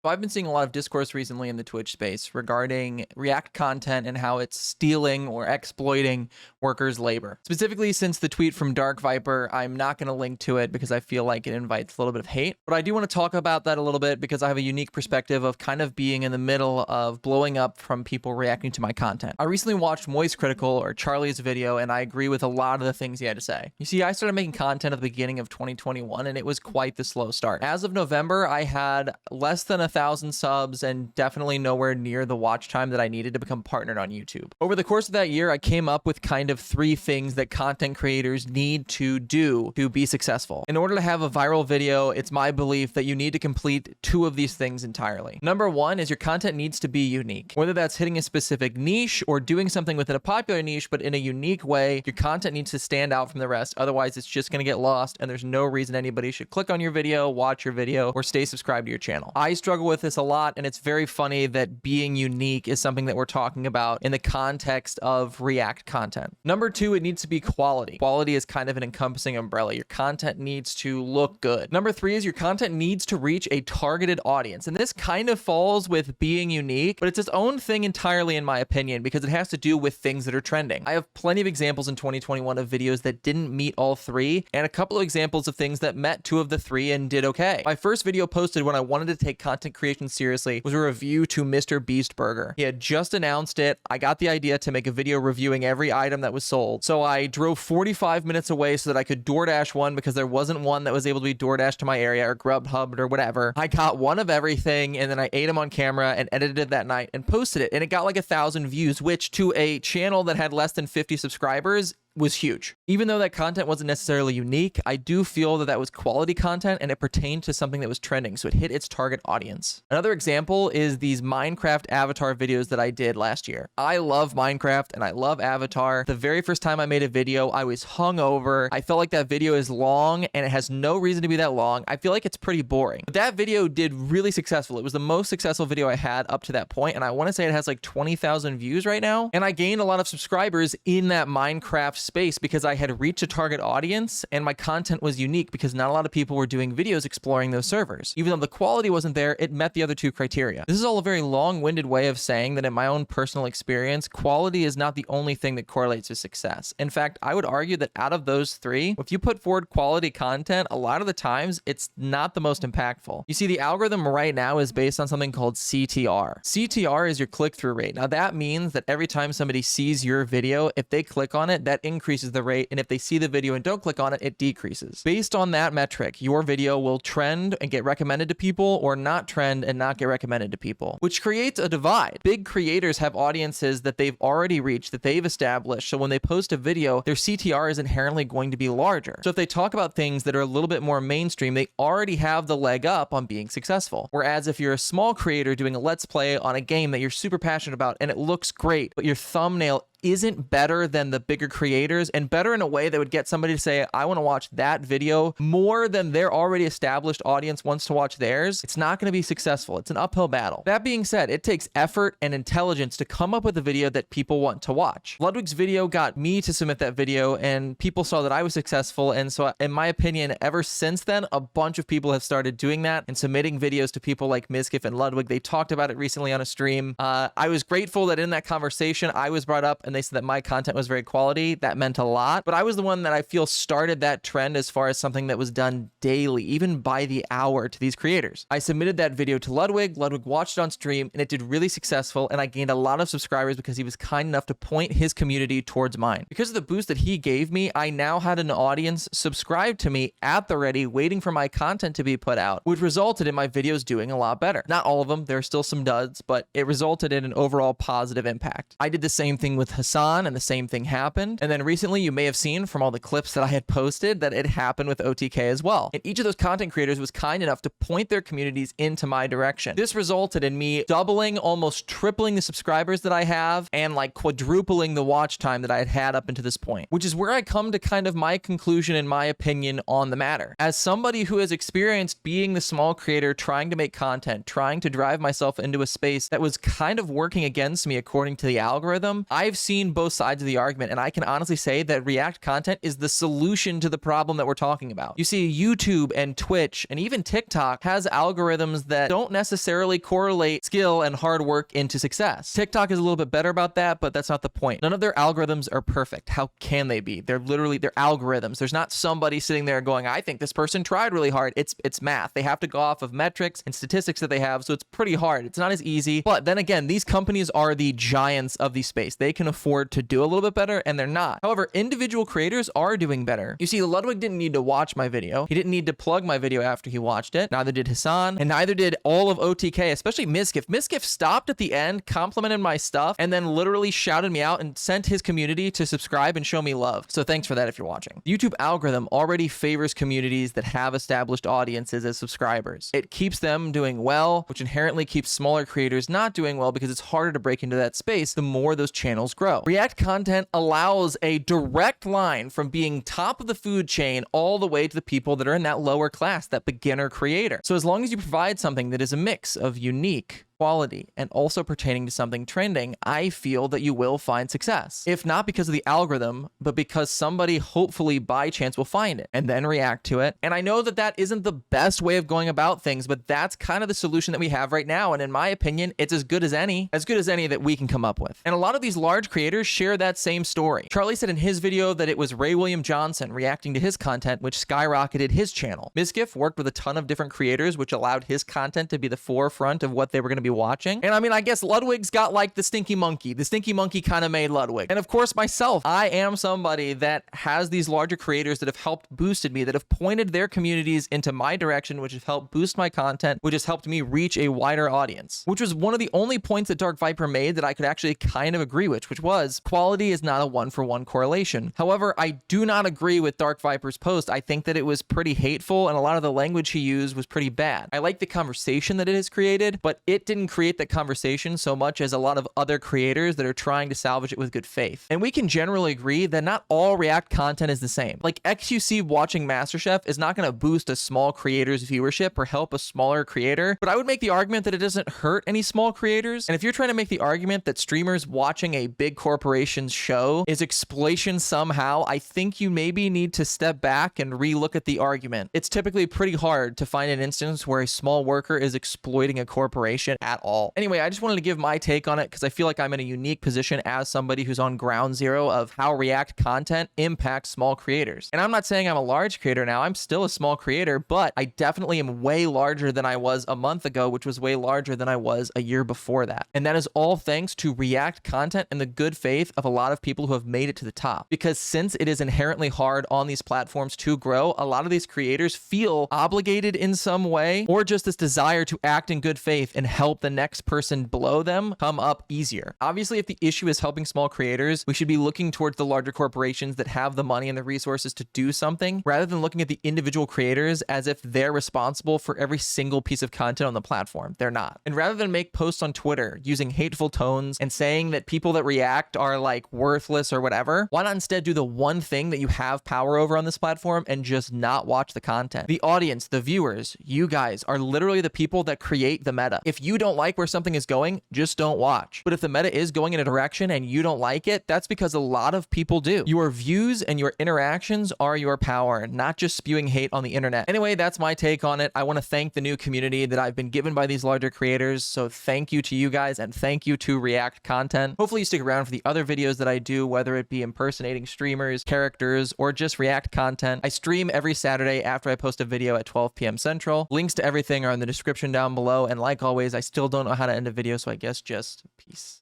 So I've been seeing a lot of discourse recently in the Twitch space regarding React content and how it's stealing or exploiting workers' labor. Specifically, since the tweet from Dark Viper, I'm not going to link to it because I feel like it invites a little bit of hate. But I do want to talk about that a little bit because I have a unique perspective of kind of being in the middle of blowing up from people reacting to my content. I recently watched moistcritical or Charlie's video, and I agree with a lot of the things he had to say. You see, I started making content at the beginning of 2021, and it was quite the slow start. As of November, I had less than 1,000 subs and definitely nowhere near the watch time that I needed to become partnered on YouTube. Over the course of that year, I came up with kind of 3 things that content creators need to do to be successful. In order to have a viral video, it's my belief that you need to complete 2 of these things entirely. Number 1 is your content needs to be unique. Whether that's hitting a specific niche or doing something within a popular niche, but in a unique way, your content needs to stand out from the rest. Otherwise, it's just going to get lost, and there's no reason anybody should click on your video, watch your video, or stay subscribed to your channel. I struggle with this a lot, and it's very funny that being unique is something that we're talking about in the context of React content. Number 2, it needs to be quality. Quality is kind of an encompassing umbrella. Your content needs to look good. Number 3 is your content needs to reach a targeted audience, and this kind of falls with being unique, but it's its own thing entirely in my opinion because it has to do with things that are trending. I have plenty of examples in 2021 of videos that didn't meet all 3, and a couple of examples of things that met 2 of the 3 and did okay. My first video posted when I wanted to take content creation seriously was a review to Mr. Beast Burger. He had just announced it. I got the idea to make a video reviewing every item that was sold. So I drove 45 minutes away so that I could DoorDash one because there wasn't one that was able to be DoorDashed to my area or Grubhub or whatever. I got one of everything and then I ate them on camera and edited it that night and posted it. And it got like 1,000 views, which to a channel that had less than 50 subscribers was huge. Even though that content wasn't necessarily unique, I do feel that that was quality content and it pertained to something that was trending, so it hit its target audience. Another example is these Minecraft Avatar videos that I did last year. I love Minecraft and I love Avatar. The very first time I made a video, I was hungover. I felt like that video is long and it has no reason to be that long. I feel like it's pretty boring. But that video did really successful. It was the most successful video I had up to that point, and I want to say it has like 20,000 views right now. And I gained a lot of subscribers in that Minecraft space because I had reached a target audience and my content was unique because not a lot of people were doing videos exploring those servers. Even though the quality wasn't there, it met the other 2 criteria. This is all a very long-winded way of saying that in my own personal experience, quality is not the only thing that correlates with success. In fact, I would argue that out of those 3, if you put forward quality content, a lot of the times it's not the most impactful. You see, the algorithm right now is based on something called CTR. CTR is your click-through rate. Now that means that every time somebody sees your video, if they click on it, that increases the rate, and if they see the video and don't click on it, it decreases. Based on that metric, your video will trend and get recommended to people or not trend and not get recommended to people, which creates a divide. Big creators have audiences that they've already reached, that they've established, so when they post a video, their CTR is inherently going to be larger. So if they talk about things that are a little bit more mainstream, they already have the leg up on being successful. Whereas if you're a small creator doing a let's play on a game that you're super passionate about and it looks great, but your thumbnail isn't better than the bigger creators and better in a way that would get somebody to say, I want to watch that video more than their already established audience wants to watch theirs, it's not going to be successful. It's an uphill battle. That being said, it takes effort and intelligence to come up with a video that people want to watch. Ludwig's video got me to submit that video and people saw that I was successful, and so in my opinion, ever since then, a bunch of people have started doing that and submitting videos to people like Mizkif and Ludwig. They talked about it recently on a stream. I was grateful that in that conversation, I was brought up and they said that my content was very quality. That meant a lot, but I was the one that I feel started that trend as far as something that was done daily, even by the hour, to these creators. I submitted that video to Ludwig. Ludwig watched it on stream and it did really successful, and I gained a lot of subscribers because he was kind enough to point his community towards mine. Because of the boost that he gave me, I now had an audience subscribed to me at the ready, waiting for my content to be put out, which resulted in my videos doing a lot better. Not all of them, there are still some duds, but it resulted in an overall positive impact. I did the same thing with Hassan and the same thing happened. And then recently you may have seen from all the clips that I had posted that it happened with OTK as well. And each of those content creators was kind enough to point their communities into my direction. This resulted in me doubling, almost tripling the subscribers that I have and like quadrupling the watch time that I had had up until this point, which is where I come to kind of my conclusion and my opinion on the matter. As somebody who has experienced being the small creator, trying to make content, trying to drive myself into a space that was kind of working against me according to the algorithm, I've seen seen both sides of the argument, and I can honestly say that React content is the solution to the problem that we're talking about. You see, YouTube and Twitch and even TikTok has algorithms that don't necessarily correlate skill and hard work into success. TikTok is a little bit better about that, but that's not the point. None of their algorithms are perfect. How can they be? They're algorithms. There's not somebody sitting there going, I think this person tried really hard. It's math. They have to go off of metrics and statistics that they have, so it's pretty hard. It's not as easy. But then again, these companies are the giants of the space. They can afford to do a little bit better, and they're not. However, individual creators are doing better. You see, Ludwig didn't need to watch my video. He didn't need to plug my video after he watched it. Neither did Hassan, and neither did all of OTK, especially Mizkif. Mizkif stopped at the end, complimented my stuff, and then literally shouted me out and sent his community to subscribe and show me love. So thanks for that if you're watching. The YouTube algorithm already favors communities that have established audiences as subscribers. It keeps them doing well, which inherently keeps smaller creators not doing well because it's harder to break into that space the more those channels grow. React content allows a direct line from being top of the food chain all the way to the people that are in that lower class, that beginner creator. So as long as you provide something that is a mix of unique, quality, and also pertaining to something trending, I feel that you will find success. If not because of the algorithm, but because somebody hopefully by chance will find it and then react to it. And I know that that isn't the best way of going about things, but that's kind of the solution that we have right now. And in my opinion, it's as good as any that we can come up with. And a lot of these large creators share that same story. Charlie said in his video that it was Ray William Johnson reacting to his content, which skyrocketed his channel. Mizkif worked with a ton of different creators, which allowed his content to be the forefront of what they were going to be watching. And I mean, I guess Ludwig's got like the stinky monkey. The stinky monkey kind of made Ludwig. And of course, myself, I am somebody that has these larger creators that have helped boosted me, that have pointed their communities into my direction, which have helped boost my content, which has helped me reach a wider audience, which was one of the only points that Dark Viper made that I could actually kind of agree with, which was quality is not a one-for-one correlation. However, I do not agree with Dark Viper's post. I think that it was pretty hateful and a lot of the language he used was pretty bad. I like the conversation that it has created, but it didn't create that conversation so much as a lot of other creators that are trying to salvage it with good faith. And we can generally agree that not all React content is the same. Like XQC watching MasterChef is not going to boost a small creator's viewership or help a smaller creator, but I would make the argument that it doesn't hurt any small creators. And if you're trying to make the argument that streamers watching a big corporation's show is exploitation somehow, I think you maybe need to step back and relook at the argument. It's typically pretty hard to find an instance where a small worker is exploiting a corporation at all. Anyway, I just wanted to give my take on it because I feel like I'm in a unique position as somebody who's on ground zero of how React content impacts small creators. And I'm not saying I'm a large creator now. I'm still a small creator, but I definitely am way larger than I was a month ago, which was way larger than I was a year before that. And that is all thanks to React content and the good faith of a lot of people who have made it to the top. Because since it is inherently hard on these platforms to grow, a lot of these creators feel obligated in some way, or just this desire to act in good faith and help the next person below them come up easier. Obviously, if the issue is helping small creators, we should be looking towards the larger corporations that have the money and the resources to do something, rather than looking at the individual creators as if they're responsible for every single piece of content on the platform. They're not. And rather than make posts on Twitter using hateful tones and saying that people that react are like worthless or whatever, why not instead do the one thing that you have power over on this platform and just not watch the content? The audience, the viewers, you guys are literally the people that create the meta. If you don't like where something is going, just don't watch. But if the meta is going in a direction and you don't like it, that's because a lot of people do. Your views and your interactions are your power, not just spewing hate on the internet. Anyway, that's my take on it. I want to thank the new community that I've been given by these larger creators. So thank you to you guys and thank you to React content. Hopefully you stick around for the other videos that I do, whether it be impersonating streamers, characters, or just React content. I stream every Saturday after I post a video at 12 p.m. Central. Links to everything are in the description down below. And like always, I still don't know how to end a video, so I guess just peace.